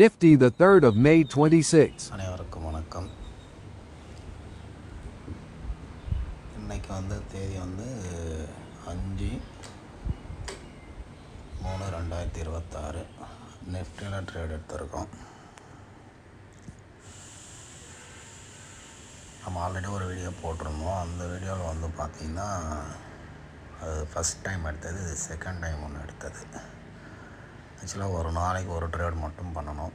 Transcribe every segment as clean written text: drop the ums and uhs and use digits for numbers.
Nifty the 3rd of May 26. அனைவருக்கும் வணக்கம். இன்றைக்கி தேதி 5/3/2026 நிஃப்டியில் ட்ரேட் எடுத்திருக்கோம். நம்ம ஆல்ரெடி ஒரு வீடியோ போட்டிருந்தோம். அந்த வீடியோவில் பார்த்திங்கன்னா அது ஃபஸ்ட் டைம் எடுத்தது, இது செகண்ட் டைம் ஒன்று எடுத்தது. ஆக்சுவலாக ஒரு நாளைக்கு ஒரு ட்ரேட் மட்டும் பண்ணணும்.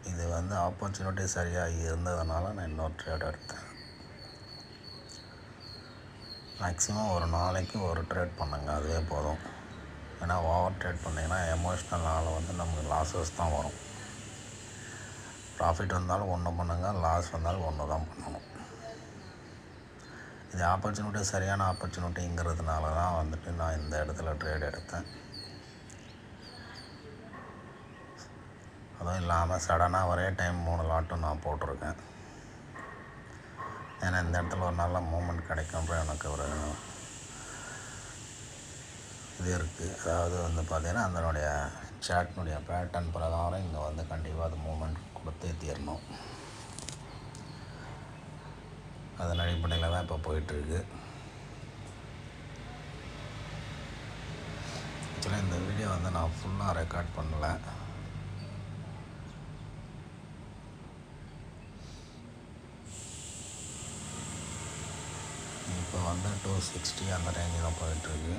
இது ஆப்பர்ச்சுனிட்டி சரியாக இருந்ததுனால நான் இன்னொரு ட்ரேட் எடுத்தேன். மேக்ஸிமம் ஒரு நாளைக்கு ஒரு ட்ரேட் பண்ணுங்க, அதுவே போதும். ஏன்னா ஓவர் ட்ரேட் பண்ணிங்கன்னா எமோஷ்னல்னால் நமக்கு லாஸஸ் தான் வரும். ப்ராஃபிட் வந்தாலும் ஒன்று பண்ணுங்கள், லாஸ் வந்தாலும் ஒன்று தான் பண்ணணும். இது ஆப்பர்ச்சுனிட்டி சரியான ஆப்பர்ச்சுனிட்டிங்கிறதுனால தான் நான் இந்த இடத்துல ட்ரேட் எடுத்தேன். அதுவும் இல்லாமல் சடனாக ஒரே டைம் 3 லாட்டும் நான் போட்டிருக்கேன். ஏன்னா இந்த இடத்துல ஒரு நல்ல மூமெண்ட் கிடைக்கும் எனக்கு ஒரு இது இருக்குது. அதாவது பார்த்திங்கன்னா அதனுடைய சார்ட்னுடைய பேட்டர்ன் பிரகாரம் இங்கே கண்டிப்பாக அது மூமெண்ட் கொடுத்தே தீரணும். அதன் அடிப்படையில் தான் இப்போ போயிட்டுருக்கு. ஆக்சுவலாக இந்த வீடியோ நான் ஃபுல்லாக ரெக்கார்ட் பண்ணலை. இப்போ 260 அந்த ரேஞ்சில் தான் போயிட்டுருக்கு.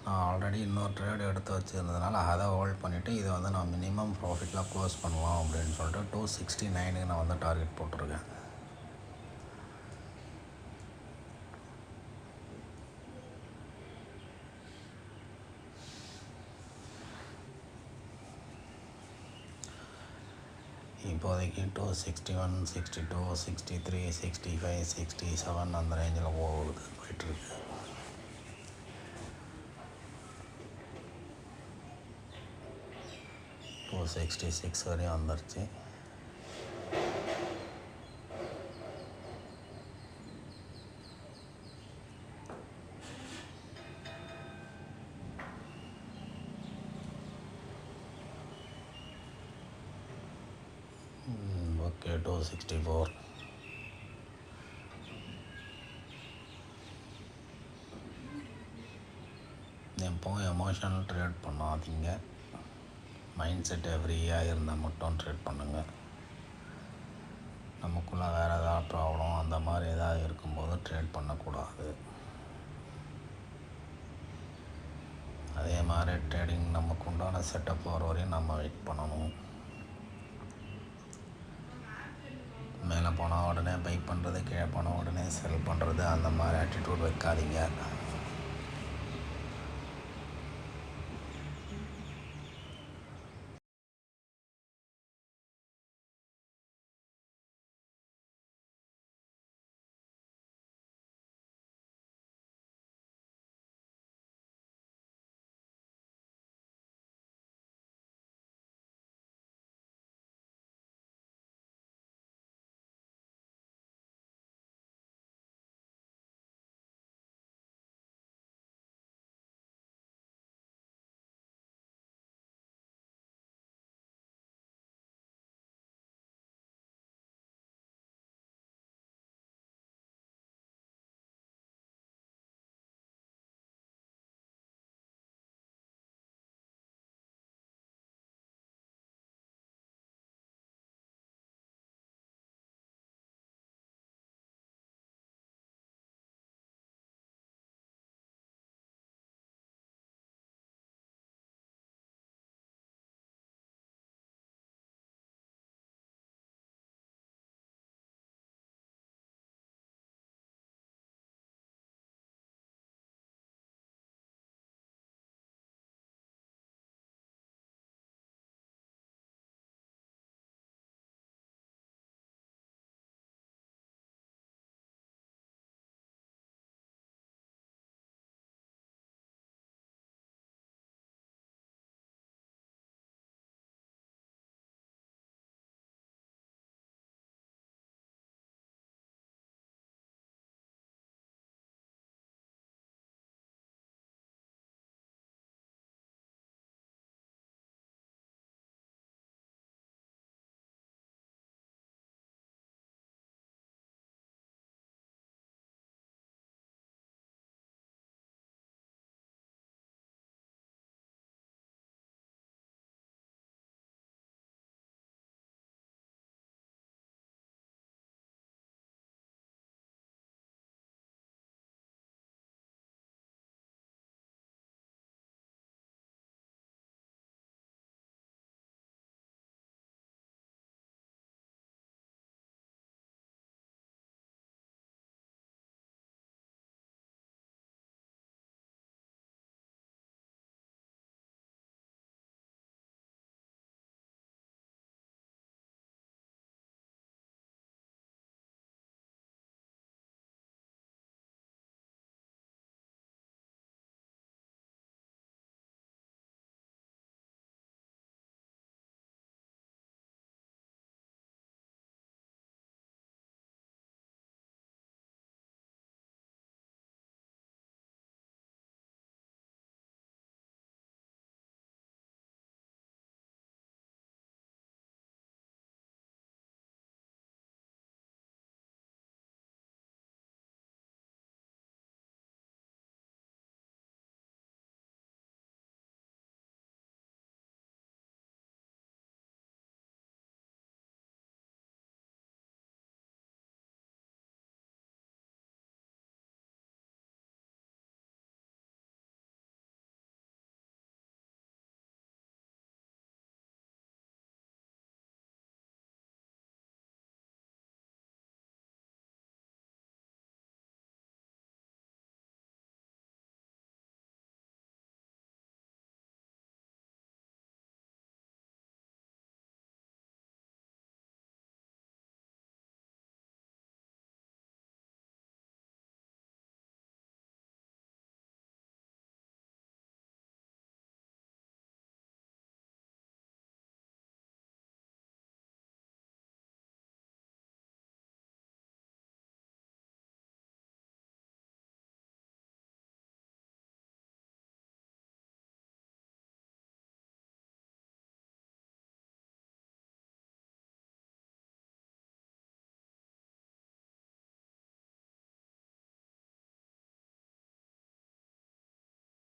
நான் ஆல்ரெடி இன்னொரு ட்ரேட் எடுத்து வச்சுருந்ததுனால அதை ஹோல்ட் பண்ணிவிட்டு இதை நான் மினிமம் ப்ராஃபிட்டில் க்ளோஸ் பண்ணலாம் அப்படின்னு சொல்லிட்டு 269க்கு நான் டார்கெட் போட்டிருக்கேன். இப்போதைக்கு 261, 62, 63, 65, 67 அந்த ரேஞ்சில் போயிட்டுருக்கு. இப்போ 66 வரையும் வந்துருச்சு. ஓகே, 264. எப்போவும் எமோஷனல் ட்ரேட் பண்ணாதீங்க. மைண்ட் செட் ஃப்ரீயாக இருந்தால் மட்டும் ட்ரேட் பண்ணுங்கள். நமக்குள்ளே வேறு ஏதாவது ப்ராப்ளம் அந்த மாதிரி ஏதாவது இருக்கும்போது ட்ரேட் பண்ணக்கூடாது. அதே மாதிரி ட்ரேடிங் நமக்கு உண்டான செட்டப் வர வரையும் நம்ம வெயிட் பண்ணணும். மேலே போனால் உடனே பை பண்ணுறது, கீழே போனால் உடனே செல் பண்ணுறது, அந்த மாதிரி ஆட்டிடியூட் வைக்காதீங்க.